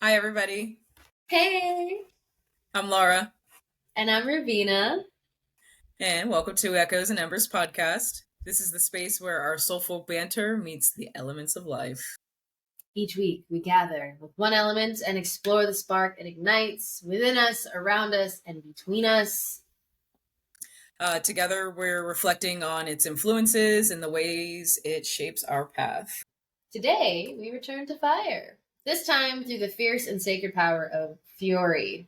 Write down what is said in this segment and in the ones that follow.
Hi, everybody. Hey, I'm Laura, and I'm Ravina. and welcome to Echoes and Embers podcast. This is the space where our soulful banter meets the elements of life. Each week we gather with one element and explore the spark it ignites within us, around us, and between us. Together, we're reflecting on its influences and the ways it shapes our path. Today we return to fire, this time through the fierce and sacred power of fury.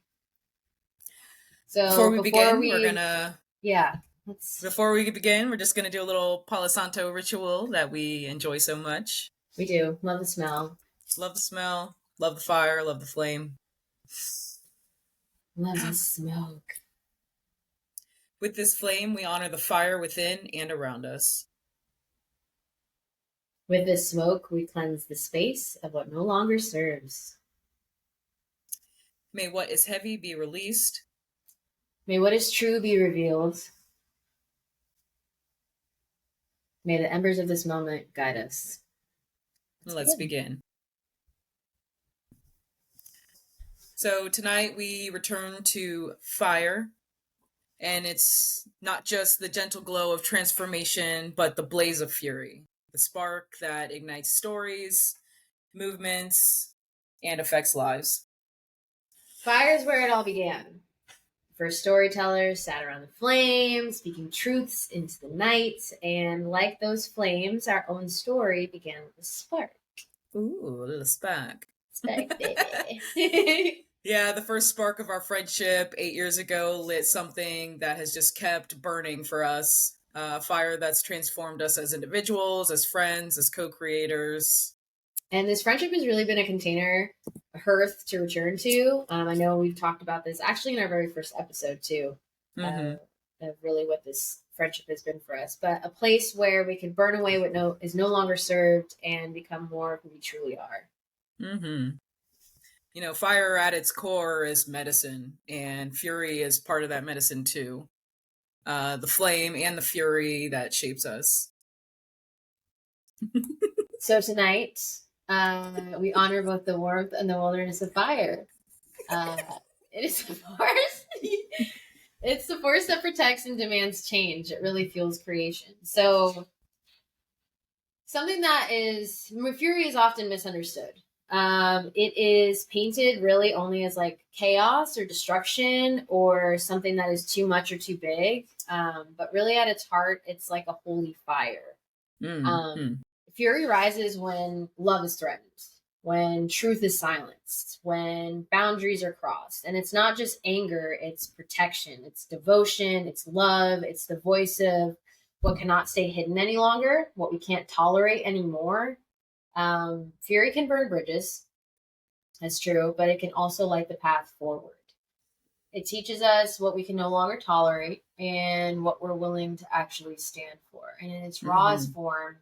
Before So we before begin, we're we, gonna yeah, let's, before we begin, we're just gonna do a little Palo Santo ritual that we enjoy so much. we do love the smell, Love the smell, love the fire, love the flame. love the smoke. With this flame, we honor the fire within and around us. With this smoke, we cleanse the space of what no longer serves. May what is heavy be released. May what is true be revealed. May the embers of this moment guide us. Let's begin. So tonight we return to fire, and it's not just the gentle glow of transformation, but the blaze of fury, the spark that ignites stories, movements, and affects lives. Fire is where it all began. First storytellers sat around the flame, speaking truths into the night, and like those flames, our own story began with a spark. Ooh, a little spark. Spark, baby. Yeah, the first spark of our friendship 8 years ago lit something that has just kept burning for us. Fire that's transformed us as individuals, as friends, as co-creators. And this friendship has really been a container, a hearth to return to. I know we've talked about this actually in our very first episode too, Mm-hmm. of really what this friendship has been for us. But a place where we can burn away what is no longer served and become more of who we truly are. Mm-hmm. Fire at its core is medicine, and fury is part of that medicine too. The flame and the fury that shapes us. So tonight, we honor both the warmth and the wilderness of fire. Uh, it is the force. It's the force that protects and demands change. It really fuels creation. So something that is fury is often misunderstood. It is painted really only as like chaos or destruction or something that is too much or too big. But really, at its heart, it's like a holy fire. Mm-hmm. Fury rises when love is threatened, when truth is silenced, when boundaries are crossed. And it's not just anger, it's protection, it's devotion, it's love, it's the voice of what cannot stay hidden any longer, what we can't tolerate anymore. Fury can burn bridges, that's true, but it can also light the path forward. It teaches us what we can no longer tolerate and what we're willing to actually stand for. And in its rawest Mm-hmm. form,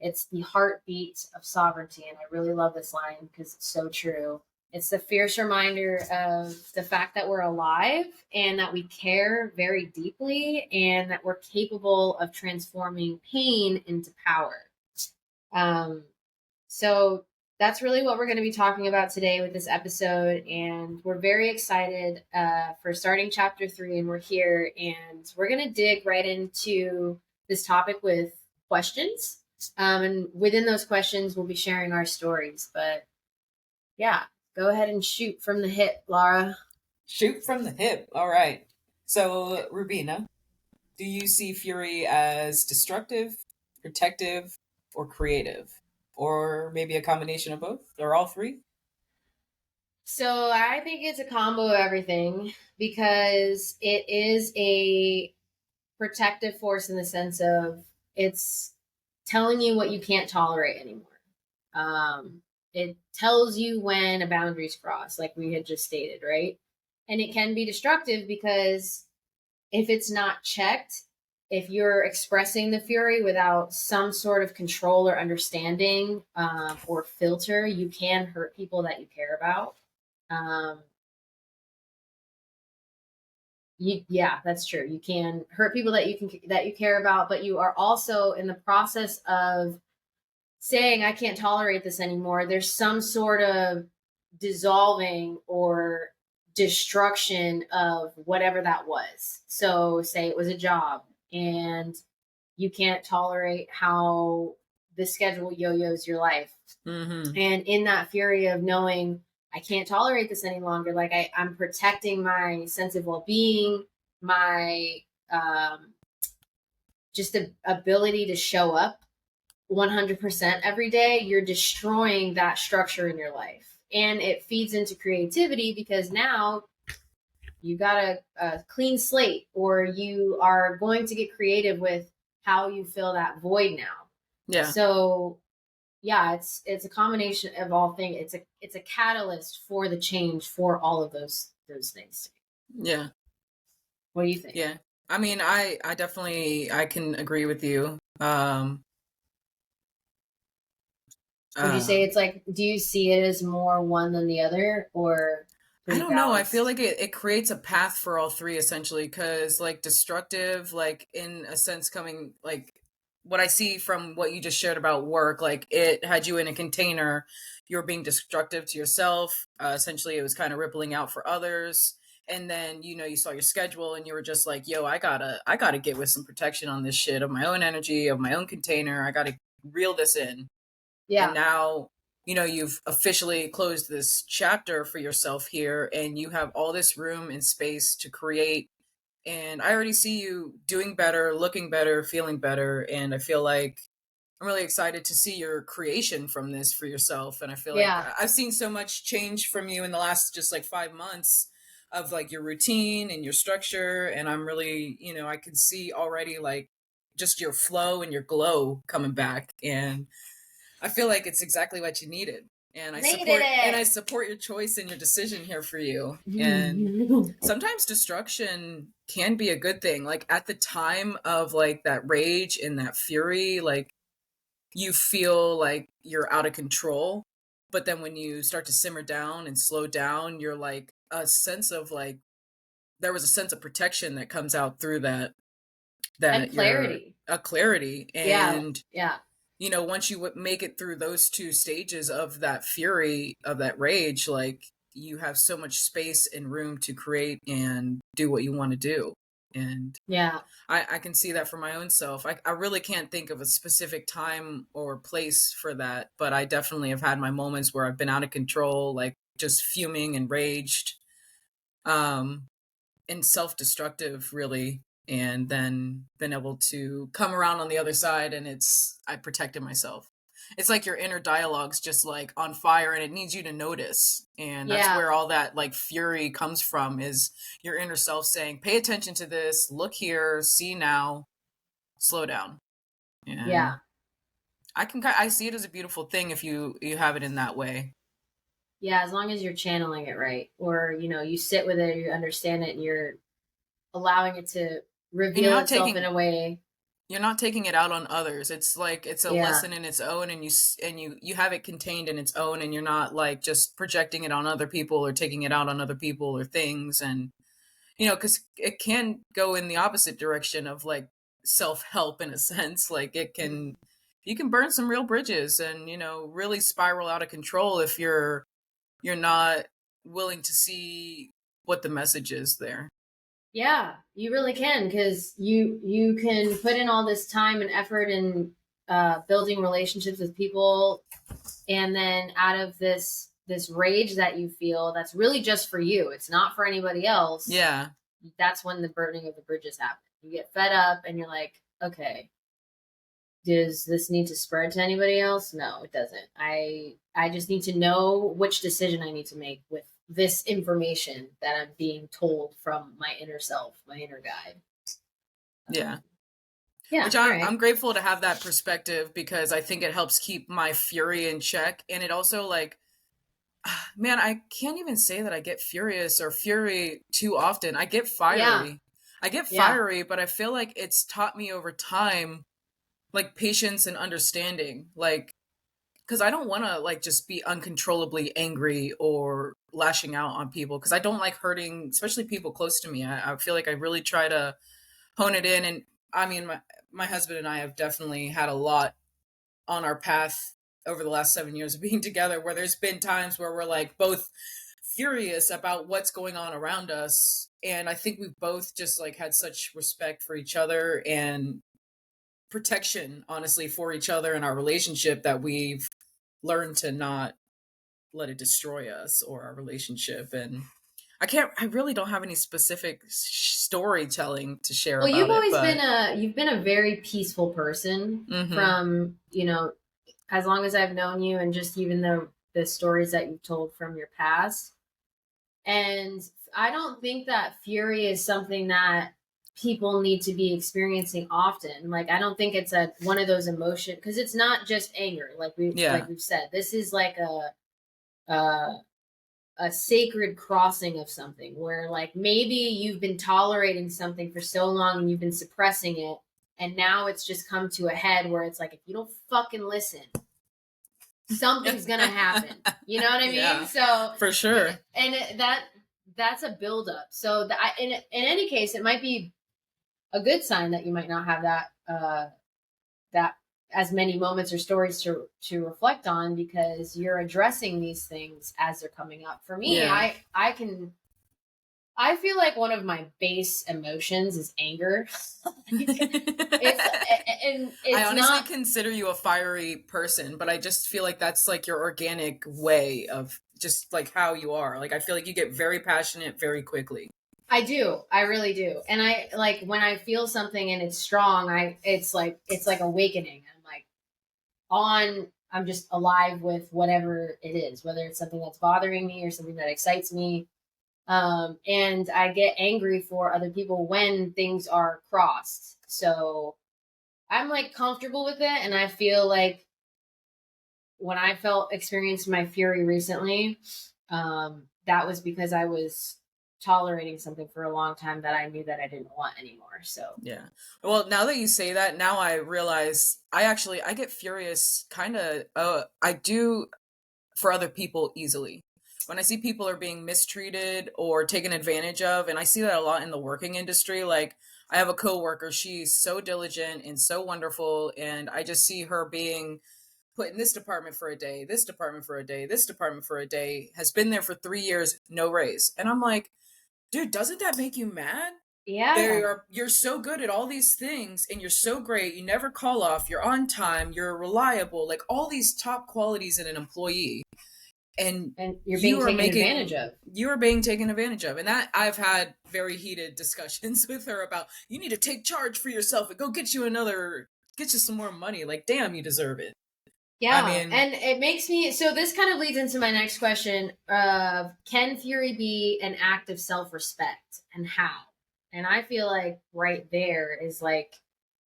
it's the heartbeat of sovereignty. And I really love this line because it's so true. It's the fierce reminder of the fact that we're alive and that we care very deeply and that we're capable of transforming pain into power. Um, so that's really what we're going to be talking about today with this episode. And we're very excited for starting chapter 3. And we're here and we're going to dig right into this topic with questions. And within those questions, we'll be sharing our stories. But yeah, go ahead and shoot from the hip, Laura. Shoot from the hip. All right. So, Rubina, do you see fury as destructive, protective, or creative? Or maybe a combination of both? Or all three? So I think it's a combo of everything because it is a protective force in the sense of it's telling you what you can't tolerate anymore. It tells you when a boundary's crossed, like we had just stated, right? And it can be destructive because if it's not checked, if you're expressing the fury without some sort of control or understanding or filter, you can hurt people that you care about. Um, yeah, that's true. You can hurt people that you care about, but you are also in the process of saying I can't tolerate this anymore. There's some sort of dissolving or destruction of whatever that was. So, say it was a job and you can't tolerate how the schedule yo-yos your life. Mm-hmm. And in that fury of knowing I can't tolerate this any longer, like I'm protecting my sense of well-being, my just the ability to show up 100% every day, you're destroying that structure in your life. And it feeds into creativity because now you got a clean slate, or you are going to get creative with how you fill that void now. Yeah. So yeah, it's a combination of all things. It's a catalyst for the change for all of those things. Yeah. What do you think? Yeah. I mean, I definitely, I can agree with you. Would you say it's like, do you see it as more one than the other, or I pretty don't know. I feel balanced? like it creates a path for all three essentially, because like destructive, like in a sense, coming like what I see from what you just shared about work, like it had you in a container, you were being destructive to yourself. Essentially, it was kind of rippling out for others. And then, you know, you saw your schedule and you were just like, yo, I gotta get with some protection on this shit of my own energy, of my own container. I gotta reel this in. And Yeah, now, you know, you've officially closed this chapter for yourself here, and you have all this room and space to create. And I already see you doing better, looking better, feeling better. And I feel like I'm really excited to see your creation from this for yourself. And I feel like yeah, I've seen so much change from you in the last just like 5 months of like your routine and your structure. And I'm really, you know, I can see already like just your flow and your glow coming back. And I feel like it's exactly what you needed. needed And I it. support your choice and your decision here for you. And sometimes destruction can be a good thing. Like at the time of like that rage and that fury, like you feel like you're out of control. But then when you start to simmer down and slow down, you're like a sense of like there was a sense of protection that comes out through that And you're clarity. a clarity. Yeah, And yeah, you know, once you make it through those two stages of that fury, of that rage, like you have so much space and room to create and do what you want to do. And yeah, I can see that for my own self. I really can't think of a specific time or place for that, but I definitely have had my moments where I've been out of control, like just fuming and raged, um, and self-destructive, really. And then been able to come around on the other side, and I protected myself. It's like your inner dialogue's just like on fire and it needs you to notice. And that's yeah, where all that like fury comes from, is your inner self saying, pay attention to this, look here, see now, slow down. yeah. And I see it as a beautiful thing if you have it in that way. Yeah, as long as you're channeling it right, or you sit with it, you understand it, and you're allowing it to And reveal itself in a way. you're not taking it out on others. It's like it's a Yeah, lesson in its own, and you have it contained in its own, and you're not like just projecting it on other people or taking it out on other people or things. And you know, because it can go in the opposite direction of like self-help in a sense. Like you can burn some real bridges and, you know, really spiral out of control if you're not willing to see what the message is there. yeah, you really can, because you can put in all this time and effort in building relationships with people, and then out of this rage that you feel, that's really just for you. It's not for anybody else. Yeah. That's when the burning of the bridges happen. You get fed up, and you're like, okay, does this need to spread to anybody else? No, it doesn't. I just need to know which decision I need to make with this information that I'm being told from my inner self, my inner guide. Yeah. Yeah, Which all right. I'm grateful to have that perspective, because I think it helps keep my fury in check. And it also like, man, I can't even say that I get furious or fury too often. I get Yeah, fiery. I get yeah, fiery, but I feel like it's taught me over time like patience and understanding. Like, because I don't want to like just be uncontrollably angry or lashing out on people, because I don't like hurting, especially people close to me. I feel like I really try to hone it in. And I mean, my husband and I have definitely had a lot on our path over the last 7 years of being together, where there's been times where we're like both furious about what's going on around us. And I think we've both just like had such respect for each other and protection, honestly, for each other and our relationship, that we've learned to not let it destroy us or our relationship. And I really don't have any specific storytelling to share Well, you've about it, always been but a very peaceful person mm-hmm. from, as long as I've known you, and just even the stories that you've told from your past. And I don't think that fury is something that people need to be experiencing often. Like, I don't think it's one of those emotions, because it's not just anger. Yeah. We've said, this is like a sacred crossing of something, where like maybe you've been tolerating something for so long and you've been suppressing it, and now it's just come to a head where it's like, if you don't fucking listen, something's gonna happen. You know what I mean? Yeah, So for sure. That's a buildup. So in any case, it might be a good sign that you might not have that as many moments or stories to reflect on, because you're addressing these things as they're coming up. For me, Yeah. I feel like one of my base emotions is anger. It's I honestly not. consider you a fiery person, but I just feel like that's like your organic way of just like how you are. Like I feel like you get very passionate very quickly. I do. I really do. And I like when I feel something and it's strong, it's like awakening. I'm like I'm just alive with whatever it is, whether it's something that's bothering me or something that excites me. And I get angry for other people when things are crossed. So I'm like comfortable with it. And I feel like when I experienced my fury recently, that was because I was tolerating something for a long time that I knew that I didn't want anymore. So Yeah. Well, now that you say that, now I realize I get furious kind of I do for other people easily. When I see people are being mistreated or taken advantage of, and I see that a lot in the working industry, like I have a coworker, she's so diligent and so wonderful, and I just see her being put in this department for a day, this department for a day, this department for a day, has been there for 3 years, no raise. And I'm like, dude, doesn't that make you mad? yeah, You're so good at all these things and you're so great. You never call off, you're on time, you're reliable, like all these top qualities in an employee. And and you're being taken advantage of. you are being taken advantage of. And that I've had very heated discussions with her about, you need to take charge for yourself and go get you some more money. Like, damn, you deserve it. I Yeah, mean, and it makes me so this kind of leads into my next question of, can fury be an act of self-respect, and how? And I feel like right there is like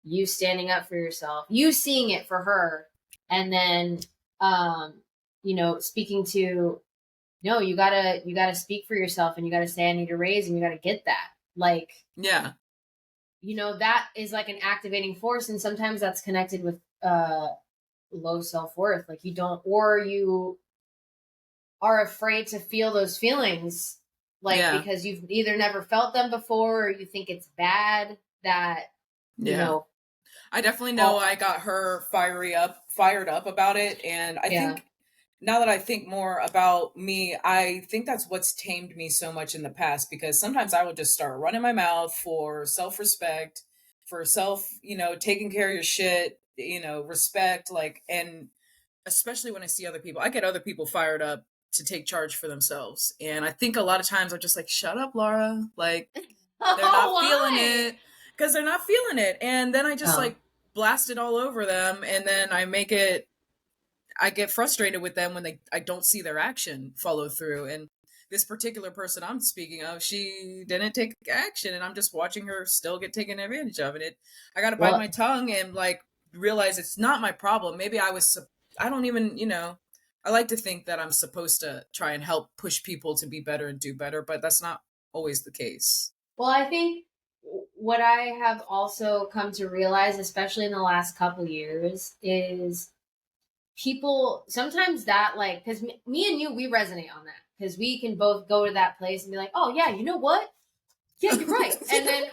you standing up for yourself, you seeing it for her, and then um speaking to, no, you gotta speak for yourself, and you gotta say, I need a raise, and you gotta get that. Like, yeah. that is like an activating force, and sometimes that's connected with low self-worth. Like, you don't, or you are afraid to feel those feelings, like Yeah. because you've either never felt them before, or you think it's bad that you Yeah. know I definitely know all. I got her fired up about it. And I Yeah. think now that I think more about me, I think that's what's tamed me so much in the past, because sometimes I would just start running my mouth for self respect, for self, taking care of your shit, respect, like, and especially when I see other people, I get other people fired up to take charge for themselves. And I think a lot of times I'm just like, shut up, Laura. Like, they're Oh, not feeling why? it because they're not feeling it. And then I just Oh. like blast it all over them. And then I get frustrated with them when I don't see their action follow through. And this particular person I'm speaking of, she didn't take action, and I'm just watching her still get taken advantage of. And I got to bite Well, my tongue and like realize it's not my problem. Maybe I don't even, I like to think that I'm supposed to try and help push people to be better and do better, but that's not always the case. I think what I have also come to realize, especially in the last couple years, is people sometimes that, like, because me and you, we resonate on that, because we can both go to that place and be like, oh yeah, you know what, yeah, you're right, and then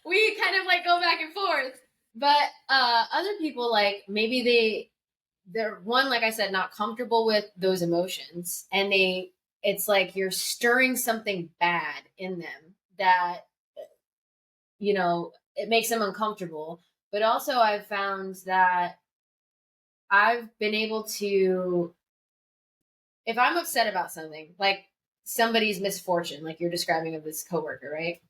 we kind of like go back and forth. But other people, like, maybe they're one, like I said, not comfortable with those emotions, and it's like you're stirring something bad in them that, it makes them uncomfortable. But also I've found that I've been able to, if I'm upset about something, like somebody's misfortune, like you're describing of this coworker, right?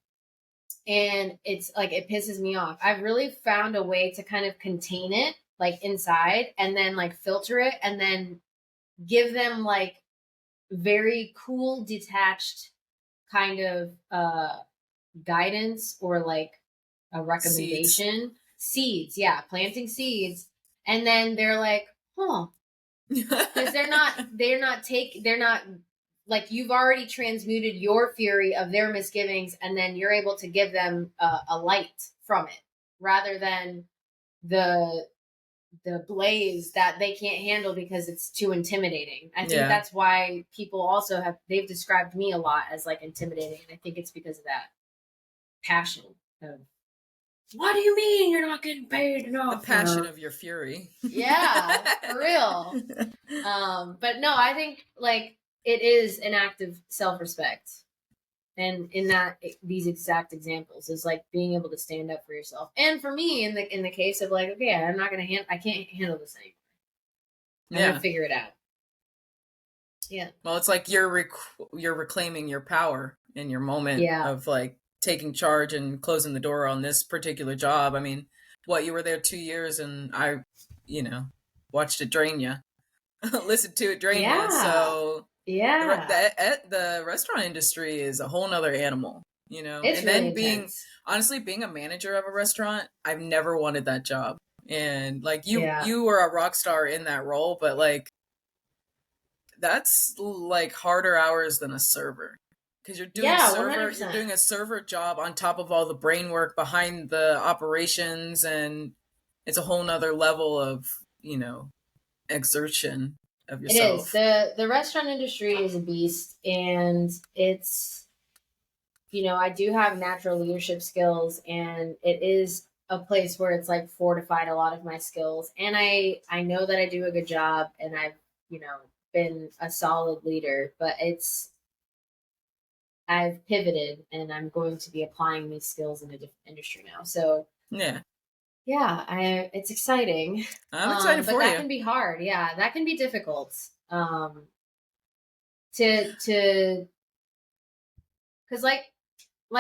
And it's like it pisses me off. I've really found a way to kind of contain it like inside, and then like filter it, and then give them like very cool, detached kind of guidance, or like a Seeds. recommendation. Seeds, yeah, planting seeds. And then they're like, huh, because they're not like, you've already transmuted your fury of their misgivings, and then you're able to give them a light from it, rather than the blaze that they can't handle because it's too intimidating. I think Yeah. that's why people also they've described me a lot as like intimidating, and I think it's because of that passion of, what do you mean you're not getting paid enough? The passion of your fury. Yeah, for real. But no, I think like it is an act of self-respect. And in that, these exact examples is like being able to stand up for yourself. And for me, in the case of like, okay, I'm not gonna I can't handle this anymore. I'm gonna figure it out. Yeah. Well, it's like you're reclaiming your power in your moment Yeah. of like taking charge and closing the door on this particular job. I mean, what, you were there 2 years, and I, watched it drain you, listened to it drain you. Yeah. So Yeah. the restaurant industry is a whole nother animal, It's and really then intense. honestly, being a manager of a restaurant, I've never wanted that job. And like Yeah. you were a rock star in that role, but like that's like harder hours than a server, because you're doing Yeah, you're 100%. doing a server job on top of all the brain work behind the operations, and it's a whole nother level of exertion of It is. yourself. The restaurant industry is a beast, and it's, I do have natural leadership skills, and it is a place where it's like fortified a lot of my skills, and I know that I do a good job, and I've, been a solid leader, but I've pivoted, and I'm going to be applying these skills in a different industry now. So Yeah, yeah, it's exciting. I'm excited But for that you. can be hard. Yeah, that can be difficult. To because like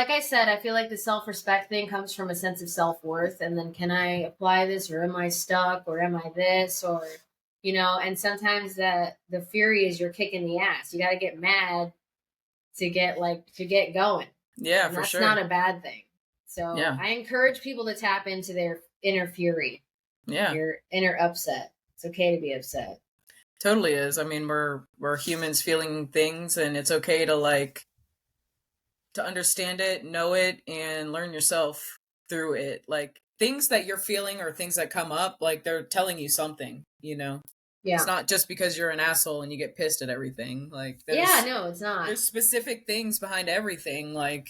I said, I feel like the self-respect thing comes from a sense of self-worth, and then, can I apply this, or am I stuck, or am I this, or and sometimes the fury is you're kicking the ass. You got to get mad to get going. Yeah, And for that's sure. not a bad thing. So Yeah, I encourage people to tap into their inner fury, yeah, your inner upset. It's okay to be upset. totally is. I mean, we're humans feeling things, and it's okay to like to understand it, know it, and learn yourself through it. Like things that you're feeling or things that come up, like they're telling you something. It's Yeah. not just because you're an asshole and you get pissed at everything. Like Yeah, no, it's not. there's specific things behind everything, like.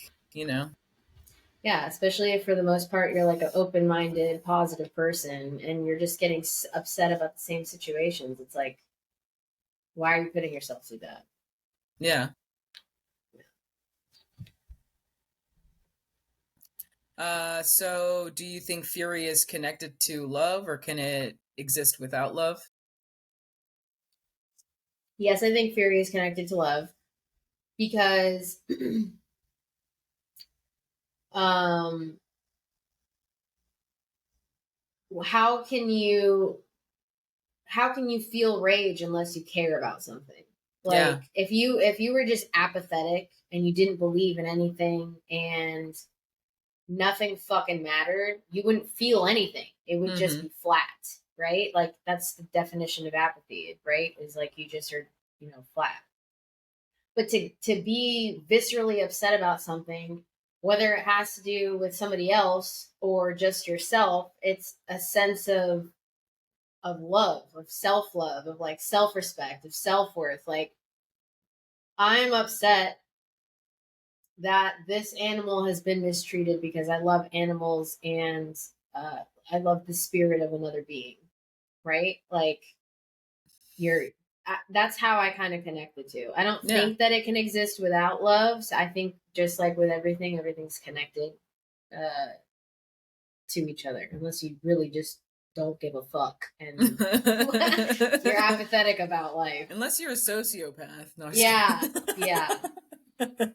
Yeah, especially if for the most part you're like an open-minded, positive person, and you're just getting upset about the same situations. It's like, why are you putting yourself through that? Yeah. So do you think fury is connected to love, or can it exist without love? Yes, I think fury is connected to love, because um how can you feel rage unless you care about something? Yeah. Like, if you were just apathetic and you didn't believe in anything, and nothing fucking mattered, you wouldn't feel anything. It would just Mm-hmm. be flat, right? Like, that's the definition of apathy, right? Is like you just are, flat. But to be viscerally upset about something, whether it has to do with somebody else or just yourself, it's a sense of love, of self love, of like self respect, of self worth. Like, I'm upset that this animal has been mistreated, because I love animals, and uh, I love the spirit of another being, right? Like, you're that's how I kind of connect the two. I don't Yeah. think that it can exist without love. So I think just like with everything, everything's connected uh, to each other, unless you really just don't give a fuck and you're apathetic about life. Unless you're a sociopath. No, I'm just Yeah, yeah, kidding.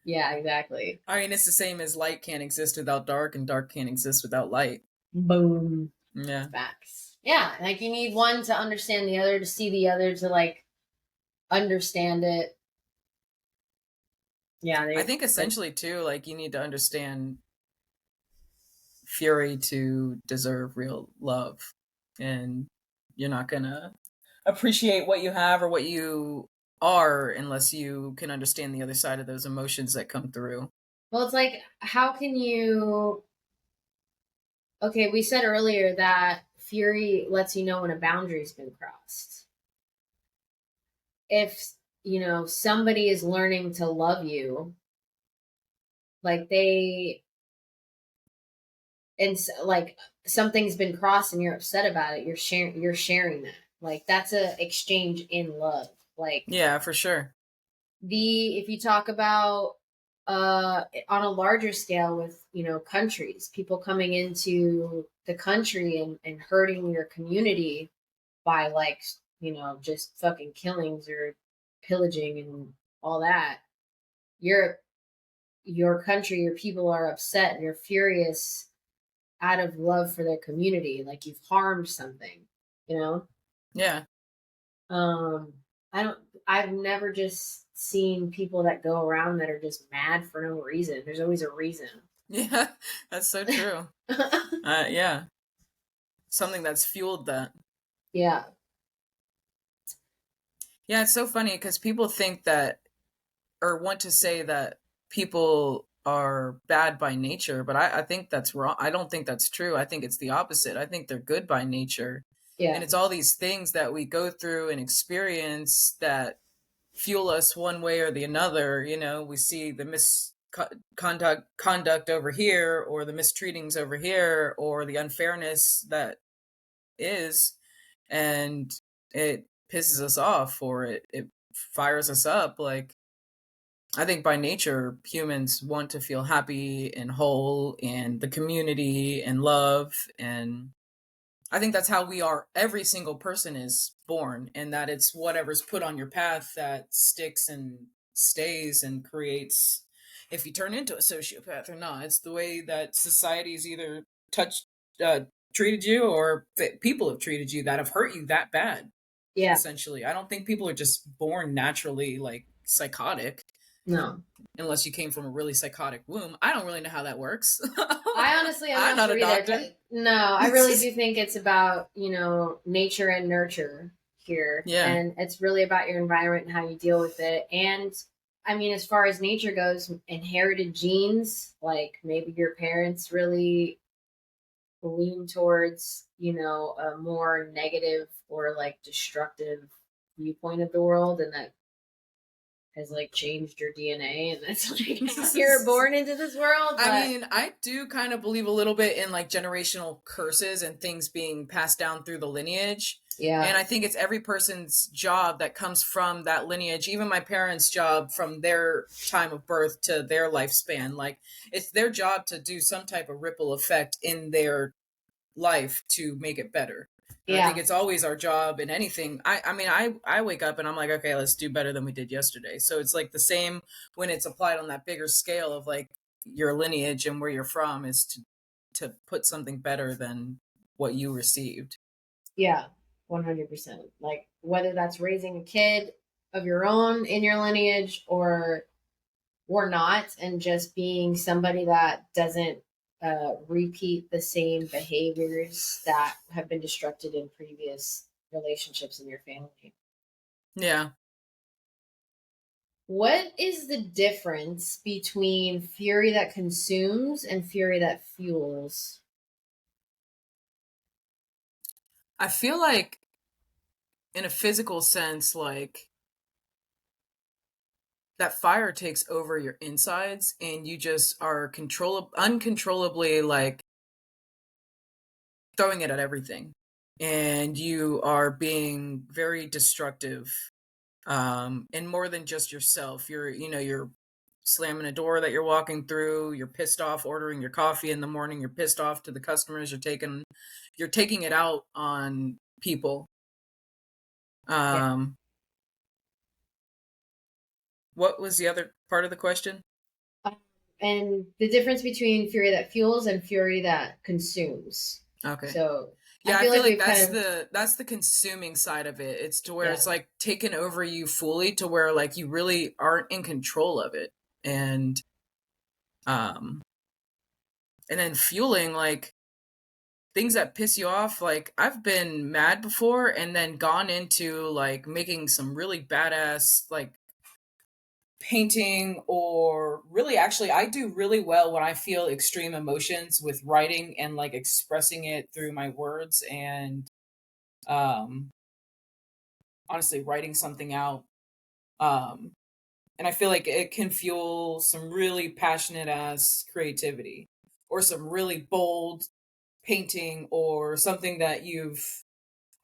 yeah, exactly. I mean, it's the same as light can't exist without dark, and dark can't exist without light. Boom. Yeah. Facts. Yeah, like you need one to understand the other, to see the other, to like understand it. Yeah, I think essentially too, like you need to understand fury to deserve real love. And you're not gonna appreciate what you have or what you are unless you can understand the other side of those emotions that come through. well, it's like, how can you? Okay, we said earlier that fury lets you know when a boundary's been crossed. If somebody is learning to love you, like like something's been crossed and you're upset about it, you're sharing that. Like that's a exchange in love. Like Yeah, for sure. if you talk about on a larger scale with countries, people coming into the country and hurting your community by like just fucking killings or pillaging and all that, your country, your people are upset and you're furious out of love for their community, like you've harmed something, you know. Yeah. um I don't I've never just seen people that go around that are just mad for no reason. There's always a reason. Yeah, that's so true. Yeah. Something that's fueled that. Yeah, Yeah, it's so funny because people think that or want to say that people are bad by nature, but I think that's wrong. I don't think that's true. I think it's the opposite. I think they're good by nature. yeah, And it's all these things that we go through and experience that fuel us one way or the another. You know, we see the misconduct over here, or the mistreatings over here, or the unfairness that is, and it pisses us off, or it fires us up. Like, I think by nature, humans want to feel happy and whole and the community and love. And I think that's how we are. Every single person is born, and that it's whatever's put on your path that sticks and stays and creates if you turn into a sociopath or not. It's the way that society's either touched, uh, treated you, or people have treated you that have hurt you that bad, yeah. essentially. I don't think people are just born naturally like psychotic No, unless you came from a really psychotic womb. I don't really know how that works. I honestly am I'm not not sure a either. doctor. No, I really do think it's about nature and nurture here, Yeah. and it's really about your environment and how you deal with it. And I mean, as far as nature goes, inherited genes, like maybe your parents really lean towards a more negative or like destructive viewpoint of the world, and that has like changed your DNA, and that's like how you're born into this world. But I mean, I do kind of believe a little bit in like generational curses and things being passed down through the lineage. yeah, And I think it's every person's job that comes from that lineage, even my parents' job from their time of birth to their lifespan. Like, it's their job to do some type of ripple effect in their life to make it better. And I think yeah, it's always our job in anything. I mean, I wake up and I'm like, okay, let's do better than we did yesterday. So it's like the same when it's applied on that bigger scale of like your lineage and where you're from is to put something better than what you received. yeah, 100%. Like whether that's raising a kid of your own in your lineage or not, and just being somebody that doesn't repeat the same behaviors that have been destructed in previous relationships in your family. Yeah. What is the difference between fury that consumes and fury that fuels? I feel like in a physical sense, like that fire takes over your insides and you just are uncontrollably like throwing it at everything. and you are being very destructive, and more than just yourself. You're slamming a door that you're walking through, you're pissed off ordering your coffee in the morning, you're pissed off to the customers, you're taking it out on people. Yeah. um what was the other part of the question? Um, and the difference between fury that fuels and fury that consumes. Okay. So I Yeah, I feel feel like like we've that's kind of, the consuming side of it. It's to where yeah, it's like taken over you fully, to where like you really aren't in control of it. And and then fueling, like, things that piss you off. Like, I've been mad before and then gone into like making some really badass, like, painting, or really, actually, I do really well when I feel extreme emotions with writing and like expressing it through my words, and um honestly writing something out. um and I feel like it can fuel some really passionate ass creativity, or some really bold painting, or something that you've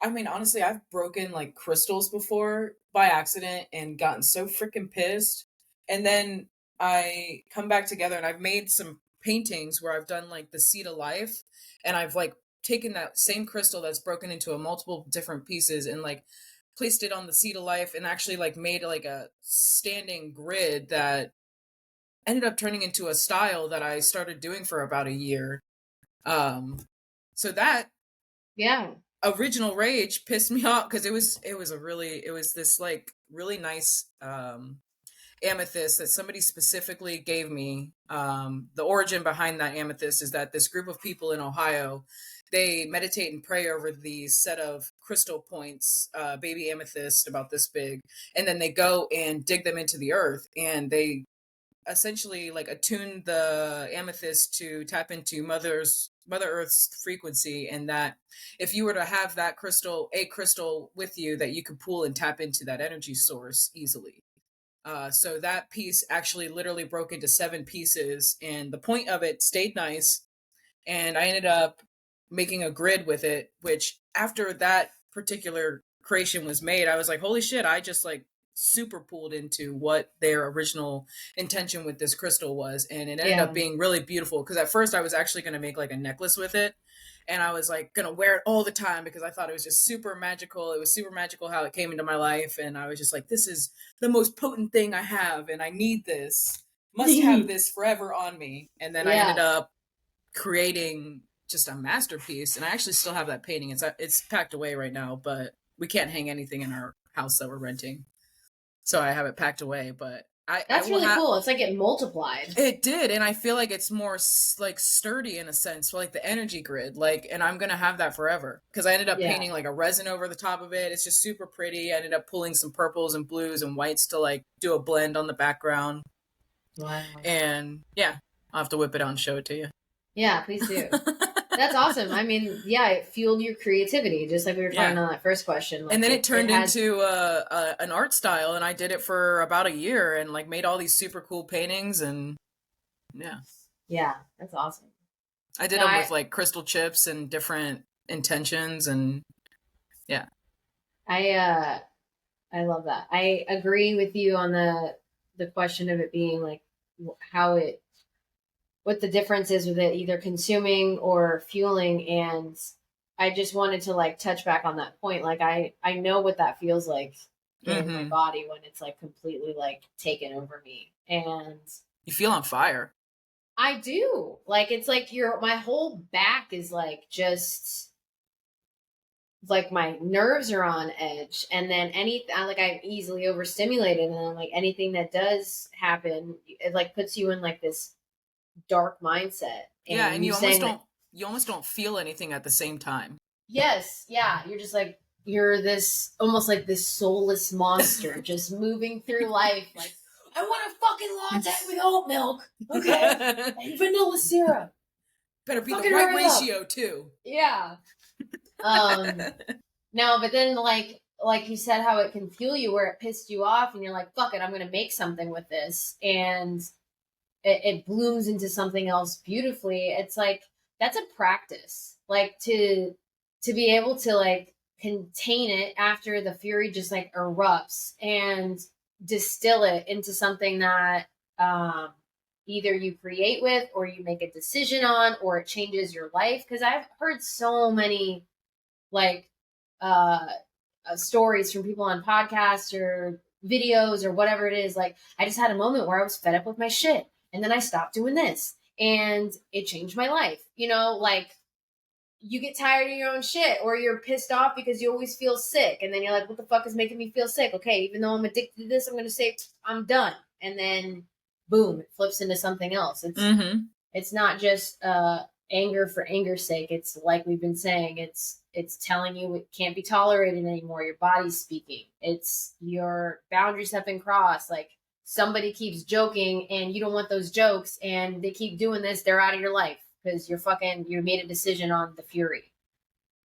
I mean, honestly, I've broken like crystals before by accident and gotten so freaking pissed. And then I come back together and I've made some paintings where I've done like the seed of life, and I've like taken that same crystal that's broken into a multiple different pieces and like placed it on the seed of life, and actually like made like a standing grid that ended up turning into a style that I started doing for about a year. Um so that yeah, original rage pissed me off, because it was this like really nice amethyst that somebody specifically gave me. The origin behind that amethyst is that this group of people in Ohio, they meditate and pray over these set of crystal points, baby amethyst about this big, and then they go and dig them into the earth, and they essentially like attune the amethyst to tap into Mother Earth's frequency, and that if you were to have that crystal, a crystal with you, that you could pull and tap into that energy source easily. So that piece actually literally broke into 7 pieces, and the point of it stayed nice. And I ended up making a grid with it, which after that particular creation was made, I was like, holy shit, I just like super pulled into what their original intention with this crystal was. And it ended up yeah, being really beautiful, because at first I was actually going to make like a necklace with it, and I was like going to wear it all the time because I thought it was just super magical. It was super magical how it came into my life, and I was just like, this is the most potent thing I have, and I need this, must have this forever on me. And then I ended yeah. up creating just a masterpiece, and I actually still have that painting. It's packed away right now, but we can't hang anything in our house that we're renting, so I have it packed away. But I That's will really have cool. It's like it multiplied. it did, and I feel like it's more like sturdy in a sense, like the energy grid, like, and I'm gonna have that forever, because I ended up Yeah. painting like a resin over the top of it. It's just super pretty. I ended up pulling some purples and blues and whites to like do a blend on the background, Wow. and yeah, I'll have to whip it out and show it to you. Yeah, please do. That's awesome. I mean, yeah, it fueled your creativity, just like we were talking Yeah. on that first question. And Like then it it turned had, into an art style, and I did it for about a year, and like made all these super cool paintings. And yeah, yeah, that's awesome. I did No, them with like crystal chips and different intentions, and yeah. I, uh, I love that. I agree with you on the question of it being like how it, what the difference is with it either consuming or fueling. And I just wanted to like touch back on that point. Like I know what that feels like in my Hmm. body when it's like completely like taken over me. And You feel on fire. I do. Like it's like your my whole back is like just like my nerves are on edge, and then anything like I'm easily overstimulated, and then like anything that does happen, it like puts you in like this dark mindset. Yeah, And and you saying like, you almost don't feel anything at the same time. yes, yeah, you're just like you're this almost like this soulless monster just moving through life like I want a fucking latte with oat milk, okay, and vanilla syrup. Better be the Fucking right hurry up. ratio too. Yeah. Um No, but then like you said, how it can fuel you where it pissed you off, and you're like, fuck it, I'm gonna make something with this, and it blooms into something else beautifully. It's like that's a practice. Like to be able to like contain it after the fury just like erupts and distill it into something that either you create with or you make a decision on or it changes your life. Because I've heard so many like uh, stories from people on podcasts or videos or whatever it is. Like, I just had a moment where I was fed up with my shit and then I stopped doing this and it changed my life. You know, like, you get tired of your own shit or you're pissed off because you always feel sick. And then you're like, what the fuck is making me feel sick? Okay, even though I'm addicted to this, I'm going to say I'm done. And then boom, it flips into something else. It's not just anger for anger's sake. It's like we've been saying, it's telling you it can't be tolerated anymore. Your body's speaking. It's your boundaries have been crossed. Like, somebody keeps joking and you don't want those jokes and they keep doing this, they're out of your life because you made a decision on the fury.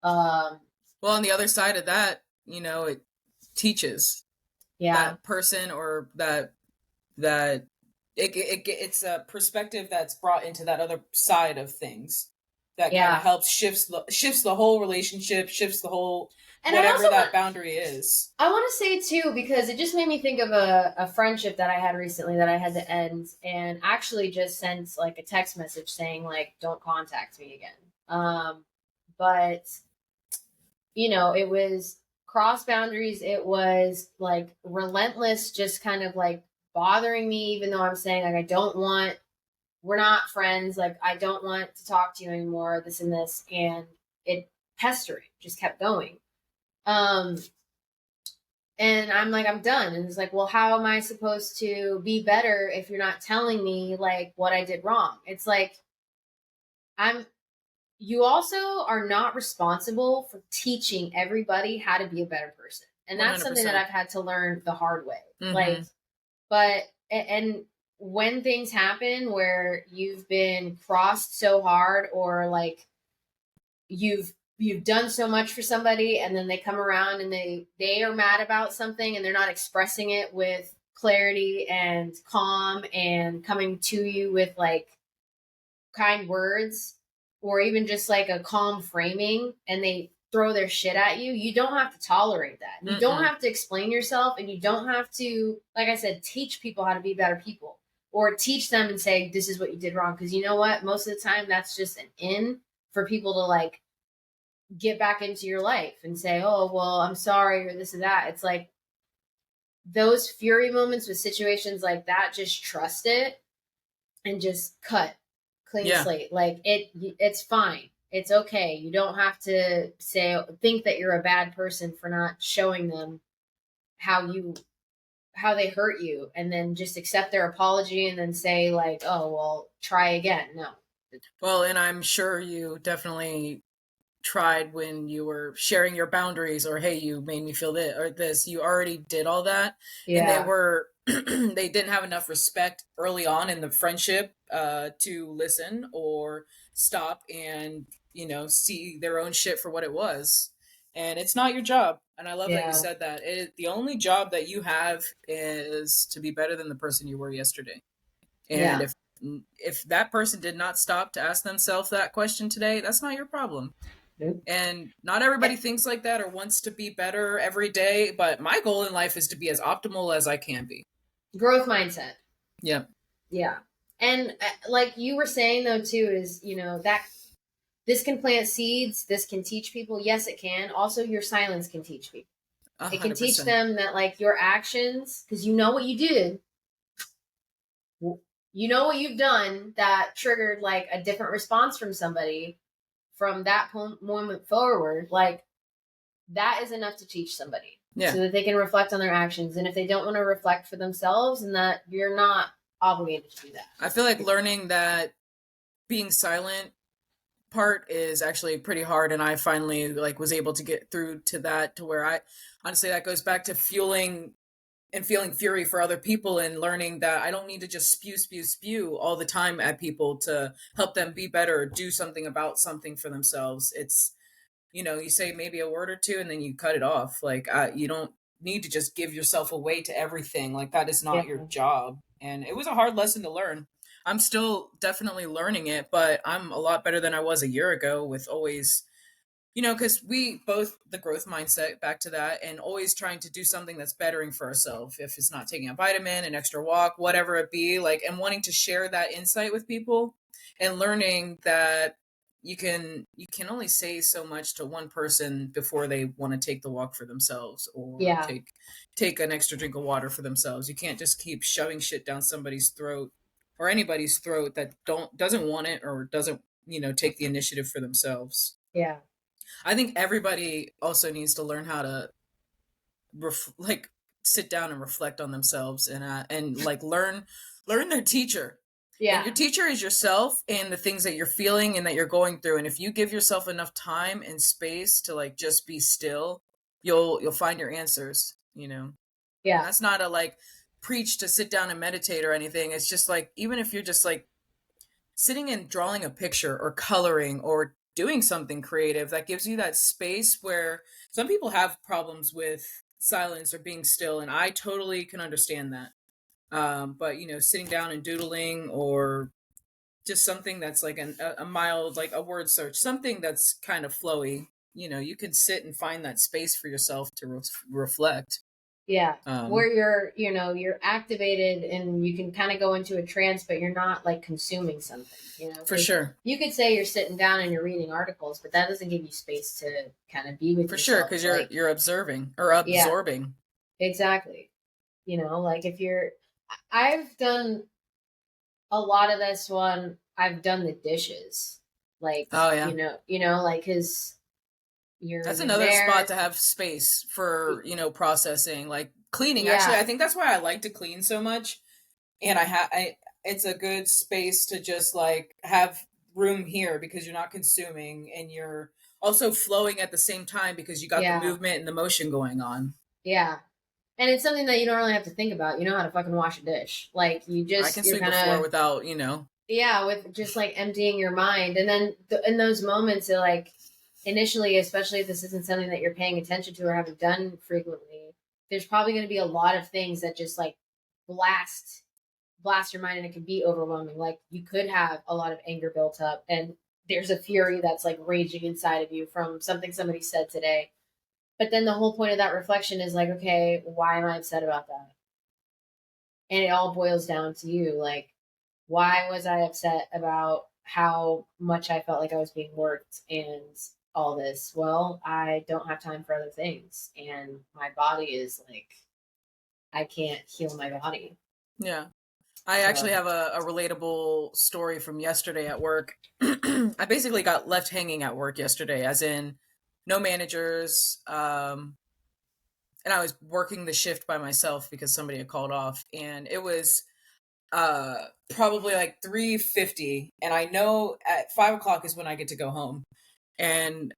Well, on the other side of that, you know, it teaches that person or that it's a perspective that's brought into that other side of things that kind of helps shifts the whole relationship, shifts the whole and whatever that boundary is. I want to say too, because it just made me think of a friendship that I had recently that I had to end, and actually just sent like a text message saying like, don't contact me again. But you know, it was cross boundaries. It was like relentless, just kind of like bothering me, even though I'm saying like, we're not friends. Like, I don't want to talk to you anymore, this and this. And it pestering just kept going. And I'm like, I'm done. And it's like, well, how am I supposed to be better if you're not telling me like what I did wrong? It's like, you also are not responsible for teaching everybody how to be a better person. And that's 100%. Something that I've had to learn the hard way. Like, and when things happen where you've been crossed so hard or like you've done so much for somebody and then they come around and they are mad about something and they're not expressing it with clarity and calm and coming to you with like kind words or even just like a calm framing and they throw their shit at you, you don't have to tolerate that. You don't have to explain yourself and you don't have to, like I said, teach people how to be better people or teach them and say, this is what you did wrong. Because you know what? Most of the time that's just an in for people to like get back into your life and say, oh, well, I'm sorry or this or that. It's like those fury moments with situations like that, just trust it and just cut clean slate. Like it's fine. It's okay. You don't have to think that you're a bad person for not showing them how they hurt you and then just accept their apology and then say like, oh, well, try again. No. Well, and I'm sure you definitely tried when you were sharing your boundaries or, hey, you made me feel this or this, you already did all that. And they were, they didn't have enough respect early on in the friendship to listen or stop and, you know, see their own shit for what it was. And it's not your job. And I love that you said that. The only job that you have is to be better than the person you were yesterday. And if that person did not stop to ask themselves that question today, that's not your problem. Nope. And not everybody thinks like that or wants to be better every day. But my goal in life is to be as optimal as I can be. Growth mindset. Yeah. Yeah. And like you were saying though too is, you know, that this can plant seeds. This can teach people. Yes, it can. Also, your silence can teach people. 100%. It can teach them that like your actions, because you know what you did. You know what you've done that triggered like a different response from somebody from that moment forward. Like that is enough to teach somebody so that they can reflect on their actions. And if they don't want to reflect for themselves, and that you're not obligated to do that. I feel like learning that being silent part is actually pretty hard. And I finally like was able to get through to that to where I honestly, that goes back to fueling and feeling fury for other people and learning that I don't need to just spew all the time at people to help them be better or do something about something for themselves. It's, you know, you say maybe a word or two and then you cut it off. Like you don't need to just give yourself away to everything. Like that is not your job. And it was a hard lesson to learn. I'm still definitely learning it, but I'm a lot better than I was a year ago with always Because we both, the growth mindset, back to that, and always trying to do something that's bettering for ourselves. If it's not taking a vitamin, an extra walk, whatever it be, like, and wanting to share that insight with people, and learning that you can only say so much to one person before they want to take the walk for themselves, or Yeah. take an extra drink of water for themselves. You can't just keep shoving shit down somebody's throat, or anybody's throat, that doesn't want it, or doesn't take the initiative for themselves. Yeah. I think everybody also needs to learn how to like sit down and reflect on themselves, and like learn their teacher. And Yeah. your teacher is yourself, and the things that you're feeling and that you're going through. And if you give yourself enough time and space to like just be still, you'll find your answers. And Yeah. that's not a like preach to sit down and meditate or anything. It's just like, even if you're just like sitting and drawing a picture or coloring or doing something creative, that gives you that space, where some people have problems with silence or being still, and I totally can understand that. But sitting down and doodling, or just something that's like a mild, like a word search, something that's kind of flowy, you can sit and find that space for yourself to reflect. Yeah. um Where you're activated and you can kind of go into a trance, but you're not like consuming something. for Because sure. you could say you're sitting down and you're reading articles, but that doesn't give you space to kind of be with For sure, yourself. because you're Like, you're observing or yeah, absorbing. exactly. Like if I've done a lot of this one. I've done the dishes, like Oh yeah. like because That's you're another spot there. to have space for, processing, like cleaning. Actually, Yeah, I think that's why I like to clean so much. And it's a good space to just like have room here, because you're not consuming, and you're also flowing at the same time, because you got the yeah, movement and the motion going on. yeah. And it's something that you don't really have to think about. You know how to fucking wash a dish. Like I can you're sweep a kind floor of, without. yeah, with just like emptying your mind. And then in those moments, it like initially, especially if this isn't something that you're paying attention to or haven't done frequently, there's probably going to be a lot of things that just like blast blast your mind, and it can be overwhelming. Like you could have a lot of anger built up, and there's a fury that's like raging inside of you from something somebody said today. But then the whole point of that reflection is like, okay, why am I upset about that? And it all boils down to you. Like, why was I upset about how much I felt like I was being worked and all this? Well, I don't have time for other things. And my body is like, I can't heal my body. Yeah. I actually So, have a relatable story from yesterday at work. I basically got left hanging at work yesterday, as in no managers. And I was working the shift by myself because somebody had called off, and it was probably like 3:50, and I know at 5 o'clock is when I get to go home. And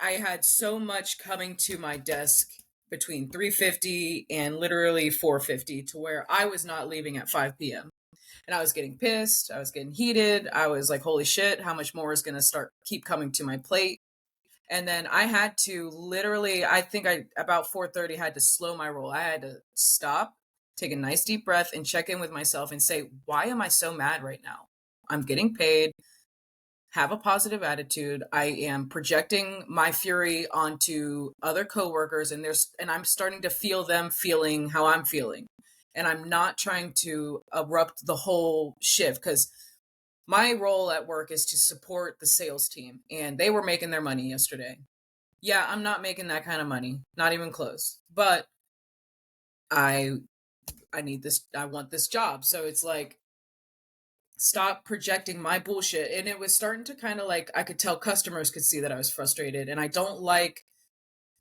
I had so much coming to my desk between 3:50 and literally 4:50, to where I was not leaving at 5 p.m. And I was getting pissed, I was getting heated. I was like, holy shit, how much more is going to start keep coming to my plate? And then I had to literally, I think I about 4:30 had to slow my roll. I had to stop, take a nice deep breath, and check in with myself and say, why am I so mad right now? I'm getting paid. Have a positive attitude. I am projecting my fury onto other coworkers, and I'm starting to feel them feeling how I'm feeling. And I'm not trying to erupt the whole shift, because my role at work is to support the sales team, and they were making their money yesterday. Yeah, I'm not making that kind of money, not even close. But I I need this, I want this job. So it's like, stop projecting my bullshit. And it was starting to kind of like, I could tell customers could see that I was frustrated, and I don't like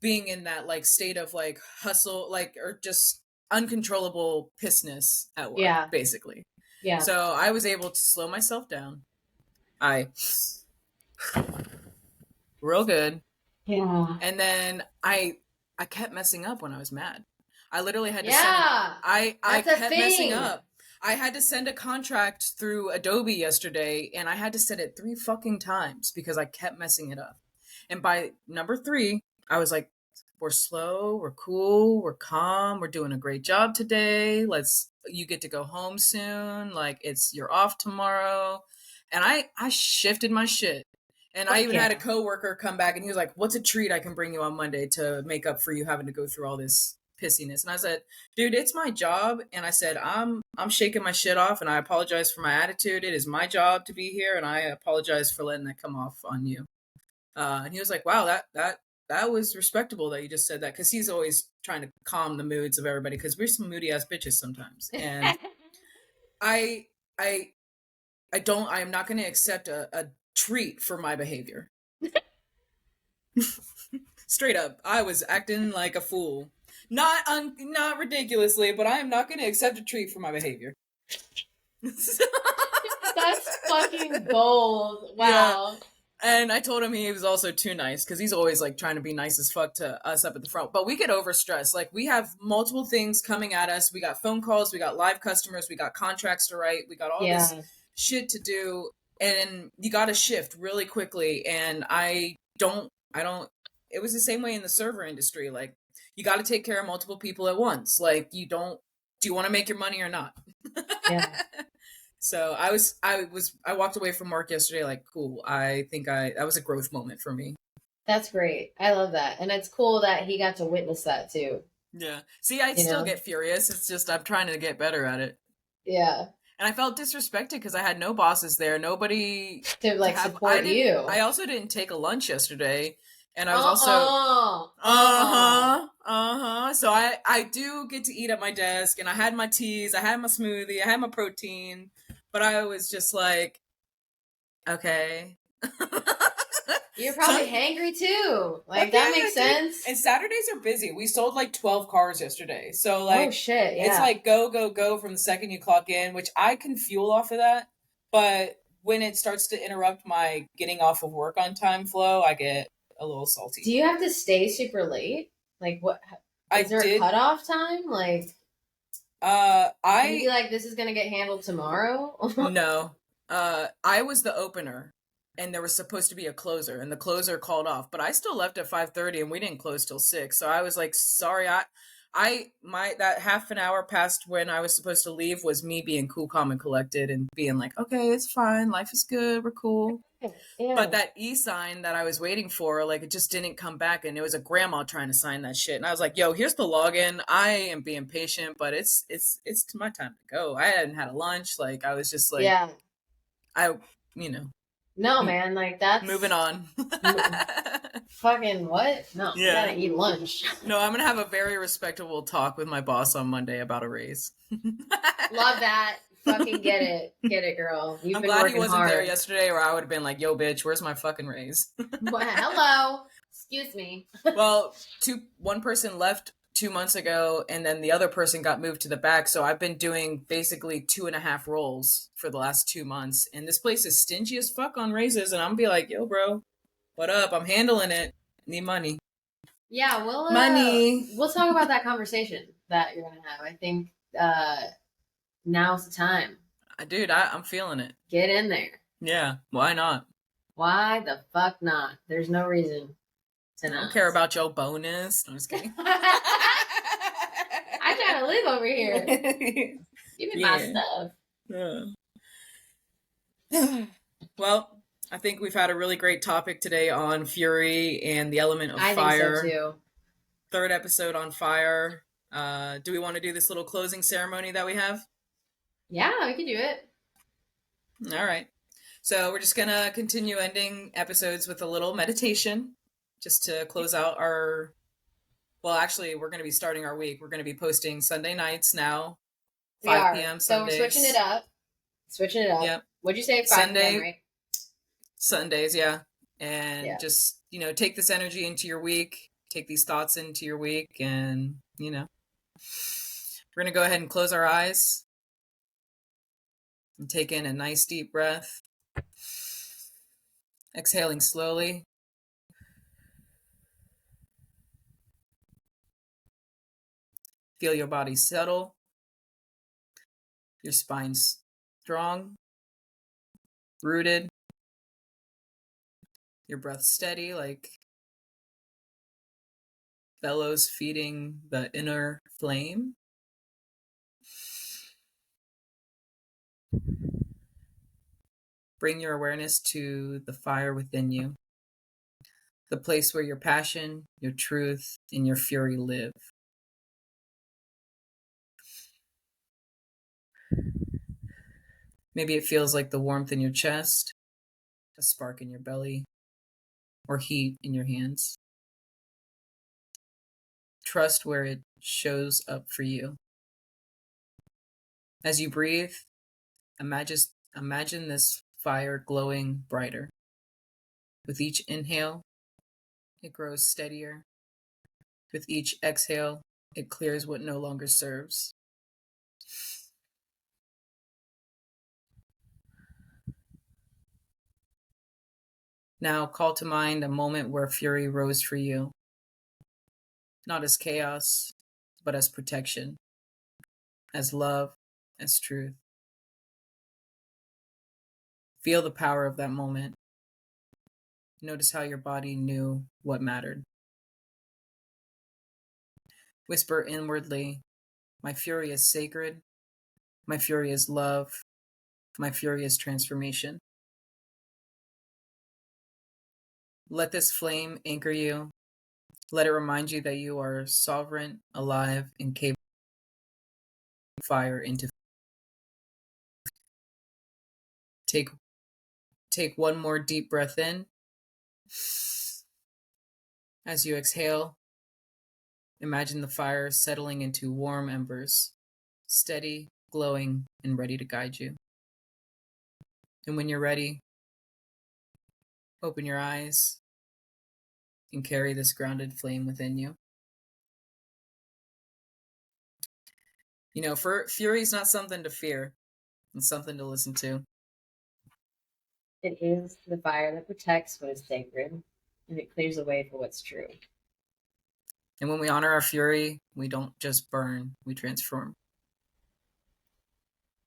being in that like state of like hustle, like, or just uncontrollable pissness at work, yeah, basically. yeah, So I was able to slow myself down. I real good. yeah, And then I kept messing up when I was mad. I literally had to send an yeah. I That's a kept messing thing. up. I had to send a contract through Adobe yesterday, and I had to send it 3 fucking times because I kept messing it up. And by number 3, I was like, we're slow, we're cool, we're calm, we're doing a great job today. You get to go home soon. Like, you're off tomorrow. And I shifted my shit. And I Fuck even had a yeah. coworker come back and he was like, "What's a treat I can bring you on Monday to make up for you having to go through all this pissiness?" And I said, "Dude, it's my job." And I said, I'm shaking my shit off and I apologize for my attitude. It is my job to be here and I apologize for letting that come off on you. And he was like, "Wow, that was respectable that you just said that," because he's always trying to calm the moods of everybody because we're some moody ass bitches sometimes. And I I I am not going to accept a treat for my behavior. Straight up, I was acting like a fool. Not ridiculously, but I am not going to accept a treat for my behavior. That's fucking gold. Yeah. Wow. And I told him he was also too nice because he's always like trying to be nice as fuck to us up at the front. But we get overstressed. Like we have multiple things coming at us. We got phone calls, we got live customers, we got contracts to write, we got all this Yeah. shit to do, and you got to shift really quickly. And I don't. It was the same way in the server industry. Like you got to take care of multiple people at once. Like you don't. Do you want to make your money or not? Yeah. So I walked away from work yesterday like, cool. I think that was a growth moment for me. That's great. I love that. And it's cool that he got to witness that too. Yeah. See, I You still know? get furious. It's just I'm trying to get better at it. Yeah. And I felt disrespected because I had no bosses there. Nobody To like support you. I also didn't take a lunch yesterday. And I was So I do get to eat at my desk and I had my teas, I had my smoothie, I had my protein, but I was just like, okay. You're probably hangry too. Like that makes sense. And Saturdays are busy. We sold like 12 cars yesterday. So Oh like shit, yeah. it's like go, go, go from the second you clock in, which I can fuel off of that. But when it starts to interrupt my getting off of work on time flow, I get a little salty. Do you have to stay super late? Like what is there a cutoff time? Like can you be like, this is gonna get handled tomorrow? No. I was the opener and there was supposed to be a closer and the closer called off, but I still left at 5:30 and we didn't close till 6. So I was like, sorry, that half an hour past when I was supposed to leave was me being cool, calm, and collected and being like, okay, it's fine, life is good, we're cool. Yeah. But that e-sign that I was waiting for, like, it just didn't come back, and it was a grandma trying to sign that shit. And I was like, "Yo, here's the login. I am being patient, but it's my time to go. I hadn't had a lunch. Like, I was just like, yeah. No, man, like that's moving on. Fucking what? No, you gotta eat lunch. No, I'm gonna have a very respectable talk with my boss on Monday about a raise. Love that. Fucking get it, girl. I'm glad he wasn't there yesterday, or I would have been like, "Yo, bitch, where's my fucking raise?" Well, hello, excuse me. Well, one person left 2 months ago, and then the other person got moved to the back. So I've been doing basically 2.5 roles for the last 2 months, and this place is stingy as fuck on raises. And I'm be like, "Yo, bro, what up? I'm handling it. Need money." Yeah, money. We'll talk about that conversation that you're gonna have. I think now's the time. Dude, I'm feeling it. Get in there. Yeah, why not? Why the fuck not? There's no reason to not. I don't care about your bonus. I'm just kidding. I'm trying to live over here. Give me my stuff. Yeah. Well, I think we've had a really great topic today on fury and the element of fire. I think so too. Third episode on fire. Do we want to do this little closing ceremony that we have? Yeah, we can do it. All right. So we're just going to continue ending episodes with a little meditation just to close out our... Well, actually, we're going to be starting our week. We're going to be posting Sunday nights now. 5 p.m. Sundays. So we're switching it up. Yep. What'd you say? 5 p.m., right? Sundays, yeah. And just, take this energy into your week. Take these thoughts into your week. And, we're going to go ahead and close our eyes. And take in a nice deep breath. Exhaling slowly. Feel your body settle. Your spine strong. Rooted. Your breath steady, like bellows feeding the inner flame. Bring your awareness to the fire within you, the place where your passion, your truth, and your fury live. Maybe it feels like the warmth in your chest, a spark in your belly, or heat in your hands. Trust where it shows up for you. As you breathe, imagine this fire glowing brighter. With each inhale, it grows steadier. With each exhale, it clears what no longer serves. Now call to mind a moment where fury rose for you, not as chaos, but as protection, as love, as truth. Feel the power of that moment. Notice how your body knew what mattered. Whisper inwardly, my fury is sacred, my fury is love, my fury is transformation. Let this flame anchor you. Let it remind you that you are sovereign, alive, and capable of fire into. Take one more deep breath in. As you exhale, imagine the fire settling into warm embers, steady, glowing, and ready to guide you. And when you're ready, open your eyes and carry this grounded flame within you. You know, fury is not something to fear. It's something to listen to. It is the fire that protects what is sacred, and it clears the way for what's true. And when we honor our fury, we don't just burn, we transform.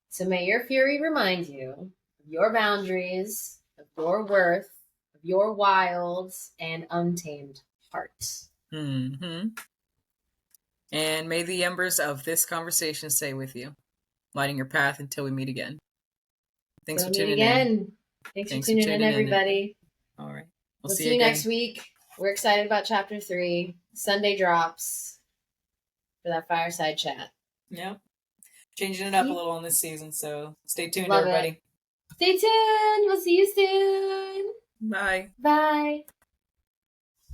So may your fury remind you of your boundaries, of your worth, of your wild and untamed heart. Mm-hmm. And may the embers of this conversation stay with you, lighting your path until we meet again. Thanks for tuning in. Thanks for tuning in, everybody. All right. We'll see you next week. We're excited about chapter 3. Sunday drops for that fireside chat. Yep. Changing it up a little in this season, so stay tuned, Love everybody. Stay tuned. We'll see you soon. Bye. Bye.